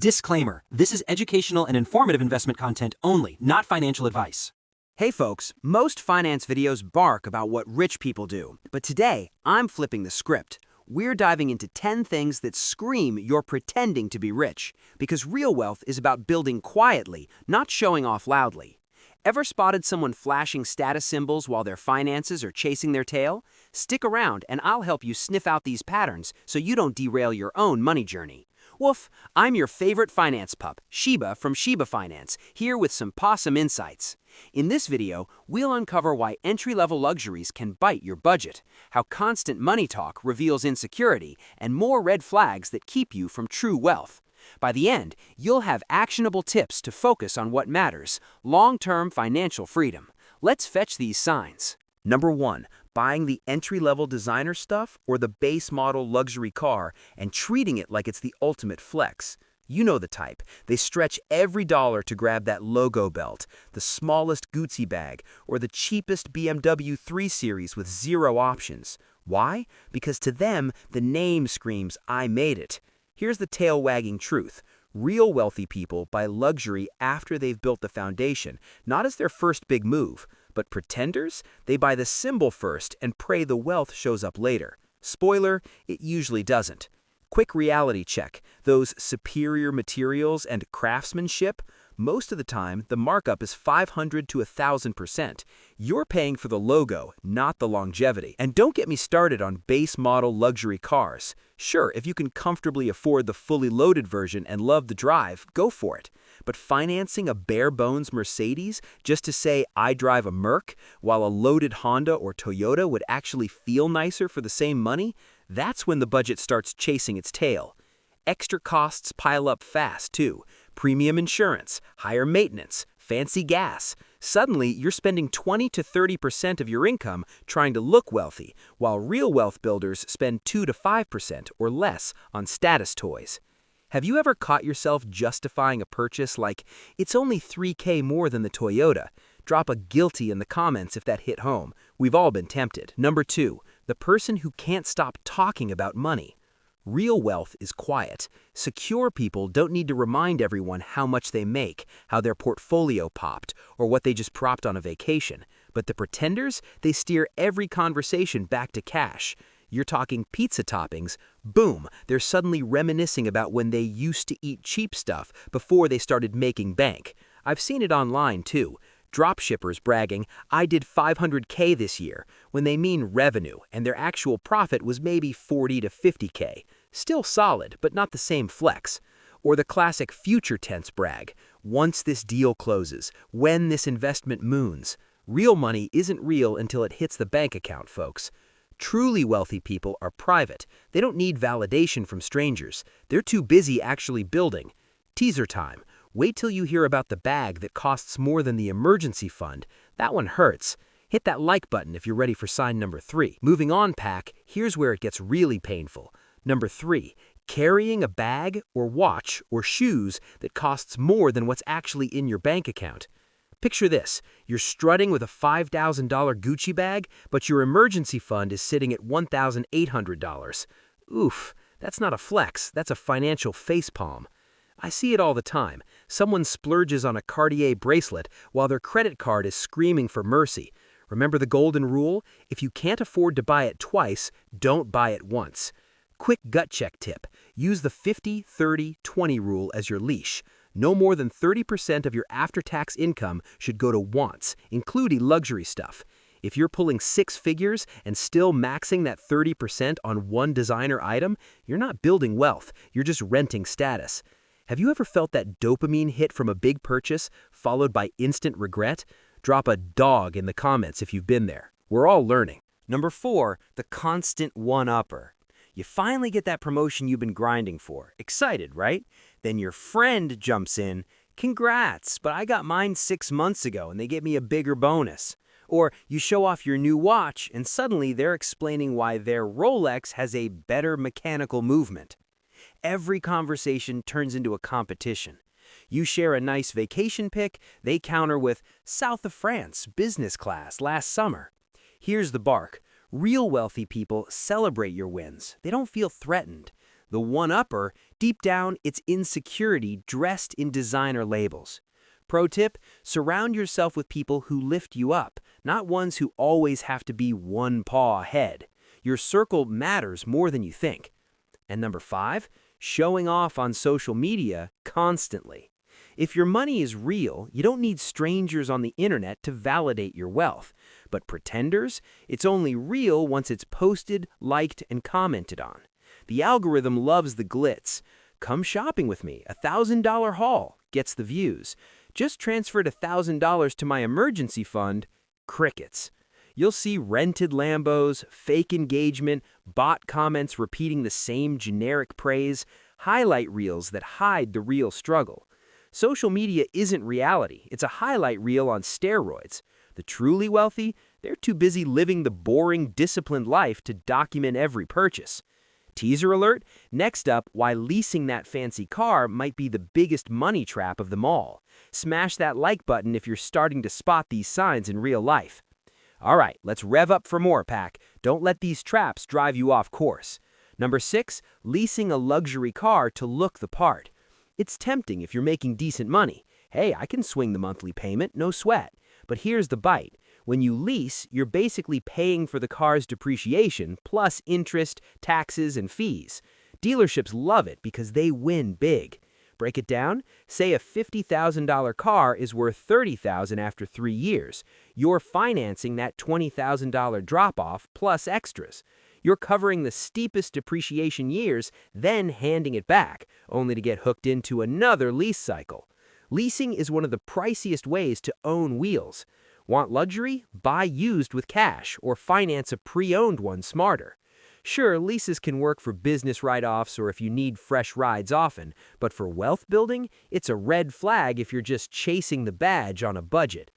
Disclaimer: this is educational and informative investment content only, not financial advice. Hey folks, most finance videos bark about what rich people do, but today I'm flipping the script. We're diving into 10 things that scream you're pretending to be rich, because real wealth is about building quietly, not showing off loudly. Ever spotted someone flashing status symbols while their finances are chasing their tail? Stick around and I'll help you sniff out these patterns so you don't derail your own money journey. Woof, I'm your favorite finance pup, Shiba from Shiba Finance, here with some paw-some insights. In this video, we'll uncover why entry-level luxuries can bite your budget, how constant money talk reveals insecurity, and more red flags that keep you from true wealth. By the end, you'll have actionable tips to focus on what matters, long-term financial freedom. Let's fetch these signs. Number 1. Buying the entry-level designer stuff or the base model luxury car and treating it like it's the ultimate flex. You know the type. They stretch every dollar to grab that logo belt, the smallest Gucci bag, or the cheapest BMW 3 Series with zero options. Why? Because to them, the name screams, "I made it." Here's the tail-wagging truth. Real wealthy people buy luxury after they've built the foundation, not as their first big move. But pretenders, they buy the symbol first and pray the wealth shows up later. Spoiler, it usually doesn't. Quick reality check. Those superior materials and craftsmanship, most of the time, the markup is 500 to 1,000%. You're paying for the logo, not the longevity. And don't get me started on base model luxury cars. Sure, if you can comfortably afford the fully loaded version and love the drive, go for it. But financing a bare-bones Mercedes just to say I drive a Merc, while a loaded Honda or Toyota would actually feel nicer for the same money, that's when the budget starts chasing its tail. Extra costs pile up fast, too. Premium insurance, higher maintenance, fancy gas. Suddenly, you're spending 20 to 30% of your income trying to look wealthy, while real wealth builders spend 2 to 5% or less on status toys. Have you ever caught yourself justifying a purchase like, "It's only $3K more than the Toyota"? Drop a guilty in the comments if that hit home. We've all been tempted. Number 2, the person who can't stop talking about money. Real wealth is quiet. Secure people don't need to remind everyone how much they make, how their portfolio popped, or what they just propped on a vacation. But the pretenders, they steer every conversation back to cash. You're talking pizza toppings, boom, they're suddenly reminiscing about when they used to eat cheap stuff before they started making bank. I've seen it online too. Dropshippers bragging, "I did 500K this year," when they mean revenue, and their actual profit was maybe 40 to 50K. Still solid, but not the same flex. Or the classic future tense brag, "Once this deal closes, when this investment moons." Real money isn't real until it hits the bank account, folks. Truly wealthy people are private. They don't need validation from strangers. They're too busy actually building. Teaser time. Wait till you hear about the bag that costs more than the emergency fund. That one hurts. Hit that like button if you're ready for sign number 3. Moving on, pack, here's where it gets really painful. Number 3, carrying a bag or watch or shoes that costs more than what's actually in your bank account. Picture this, you're strutting with a $5,000 Gucci bag, but your emergency fund is sitting at $1,800. Oof, that's not a flex, that's a financial facepalm. I see it all the time. Someone splurges on a Cartier bracelet while their credit card is screaming for mercy. Remember the golden rule? If you can't afford to buy it twice, don't buy it once. Quick gut check tip. Use the 50-30-20 rule as your leash. No more than 30% of your after-tax income should go to wants, including luxury stuff. If you're pulling 6 figures and still maxing that 30% on one designer item, you're not building wealth, you're just renting status. Have you ever felt that dopamine hit from a big purchase, followed by instant regret? Drop a dog in the comments if you've been there. We're all learning. Number 4, the constant one-upper. You finally get that promotion you've been grinding for. Excited, right? Then your friend jumps in, "Congrats, but I got mine 6 months ago and they gave me a bigger bonus." Or you show off your new watch and suddenly they're explaining why their Rolex has a better mechanical movement. Every conversation turns into a competition. You share a nice vacation pic, they counter with, "South of France, business class, last summer." Here's the bark. Real wealthy people celebrate your wins. They don't feel threatened. The one-upper, deep down, it's insecurity dressed in designer labels. Pro tip, surround yourself with people who lift you up, not ones who always have to be one paw ahead. Your circle matters more than you think. And number 5, showing off on social media constantly. If your money is real, you don't need strangers on the internet to validate your wealth. But pretenders, it's only real once it's posted, liked, and commented on. The algorithm loves the glitz. Come shopping with me, $1,000 haul, gets the views. Just transferred $1,000 to my emergency fund, crickets. You'll see rented Lambos, fake engagement, bot comments repeating the same generic praise, highlight reels that hide the real struggle. Social media isn't reality, it's a highlight reel on steroids. The truly wealthy, they're too busy living the boring, disciplined life to document every purchase. Teaser alert, next up, why leasing that fancy car might be the biggest money trap of them all. Smash that like button if you're starting to spot these signs in real life. All right, let's rev up for more, Pack. Don't let these traps drive you off course. Number 6, leasing a luxury car to look the part. It's tempting if you're making decent money. Hey, I can swing the monthly payment, no sweat. But here's the bite. When you lease, you're basically paying for the car's depreciation, plus interest, taxes, and fees. Dealerships love it because they win big. Break it down? Say a $50,000 car is worth $30,000 after 3 years. You're financing that $20,000 drop-off plus extras. You're covering the steepest depreciation years, then handing it back, only to get hooked into another lease cycle. Leasing is one of the priciest ways to own wheels. Want luxury? Buy used with cash or finance a pre-owned one smarter. Sure, leases can work for business write-offs or if you need fresh rides often, but for wealth building, it's a red flag if you're just chasing the badge on a budget.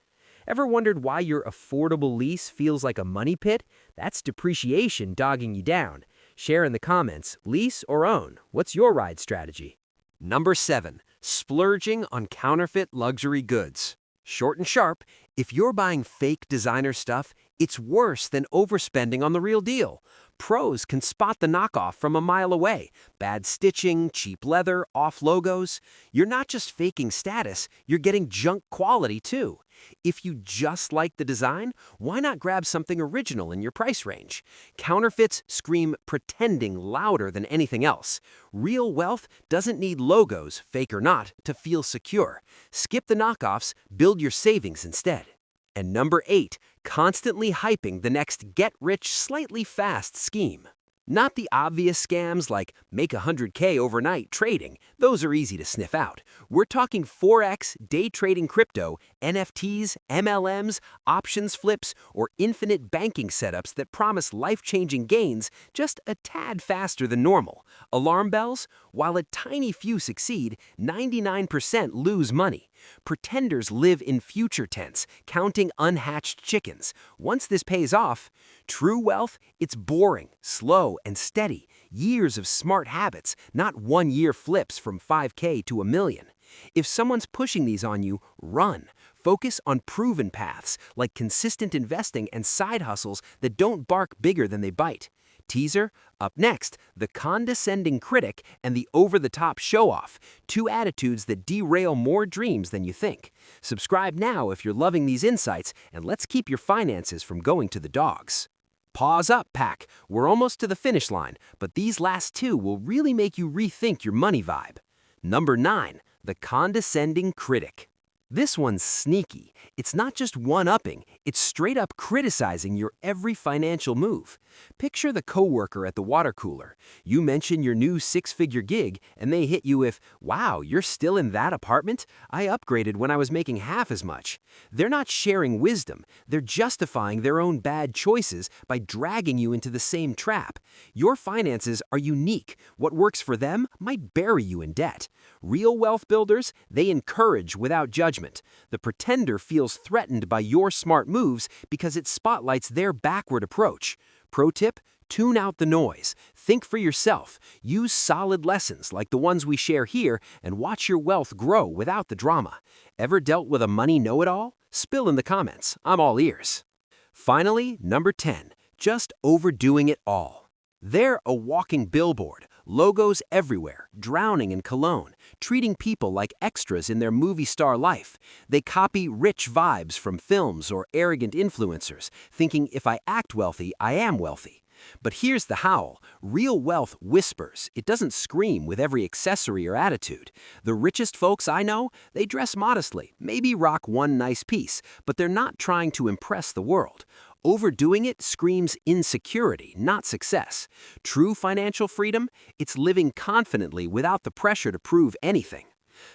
Ever wondered why your affordable lease feels like a money pit? That's depreciation dogging you down. Share in the comments, lease or own. What's your ride strategy? Number 7, splurging on counterfeit luxury goods. Short and sharp, if you're buying fake designer stuff, it's worse than overspending on the real deal. Pros can spot the knockoff from a mile away. Bad stitching, cheap leather, off logos. You're not just faking status, you're getting junk quality too. If you just like the design, why not grab something original in your price range? Counterfeits scream pretending louder than anything else. Real wealth doesn't need logos, fake or not, to feel secure. Skip the knockoffs, build your savings instead. And number 8, constantly hyping the next get-rich-slightly-fast scheme. Not the obvious scams like make $100K overnight trading. Those are easy to sniff out. We're talking Forex, day trading crypto, NFTs, MLMs, options flips, or infinite banking setups that promise life-changing gains just a tad faster than normal. Alarm bells? While a tiny few succeed, 99% lose money. Pretenders live in future tense, counting unhatched chickens. Once this pays off, true wealth, it's boring, slow, and steady. Years of smart habits, not one-year flips from 5K to $1 million. If someone's pushing these on you, run. Focus on proven paths, like consistent investing and side hustles that don't bark bigger than they bite. Teaser, up next, the condescending critic and the over-the-top show-off, 2 attitudes that derail more dreams than you think. Subscribe now if you're loving these insights, and let's keep your finances from going to the dogs. Pause up, Pack. We're almost to the finish line, but these last 2 will really make you rethink your money vibe. Number 9, the condescending critic. This one's sneaky. It's not just one-upping, it's straight up criticizing your every financial move. Picture the coworker at the water cooler. You mention your new 6-figure gig, and they hit you with, "Wow, you're still in that apartment? I upgraded when I was making half as much." They're not sharing wisdom, they're justifying their own bad choices by dragging you into the same trap. Your finances are unique. What works for them might bury you in debt. Real wealth builders, they encourage without judgment. The pretender feels threatened by your smart moves because it spotlights their backward approach. Pro tip, tune out the noise. Think for yourself. Use solid lessons like the ones we share here and watch your wealth grow without the drama. Ever dealt with a money know-it-all? Spill in the comments. I'm all ears. Finally, number 10, just overdoing it all. They're a walking billboard. Logos everywhere, drowning in cologne, treating people like extras in their movie star life. They copy rich vibes from films or arrogant influencers, thinking if I act wealthy, I am wealthy. But here's the howl. Real wealth whispers. It doesn't scream with every accessory or attitude. The richest folks I know, they dress modestly, maybe rock one nice piece, but they're not trying to impress the world. Overdoing it screams insecurity, not success. True financial freedom? It's living confidently without the pressure to prove anything.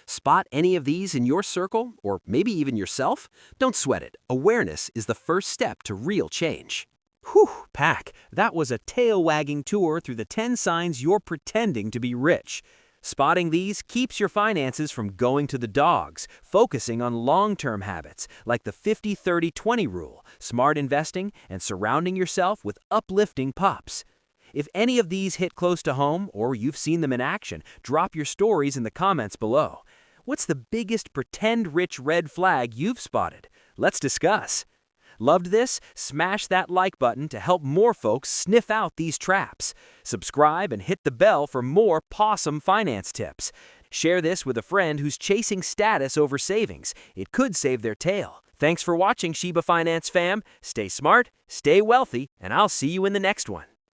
Spot any of these in your circle, or maybe even yourself? Don't sweat it. Awareness is the first step to real change. Whew, Pack, that was a tail-wagging tour through the 10 signs you're pretending to be rich. Spotting these keeps your finances from going to the dogs, focusing on long-term habits like the 50-30-20 rule, smart investing, and surrounding yourself with uplifting pops. If any of these hit close to home or you've seen them in action, drop your stories in the comments below. What's the biggest pretend rich red flag you've spotted? Let's discuss. Loved this? Smash that like button to help more folks sniff out these traps. Subscribe and hit the bell for more paw-some finance tips. Share this with a friend who's chasing status over savings. It could save their tail. Thanks for watching, Shiba Finance fam. Stay smart, stay wealthy, and I'll see you in the next one.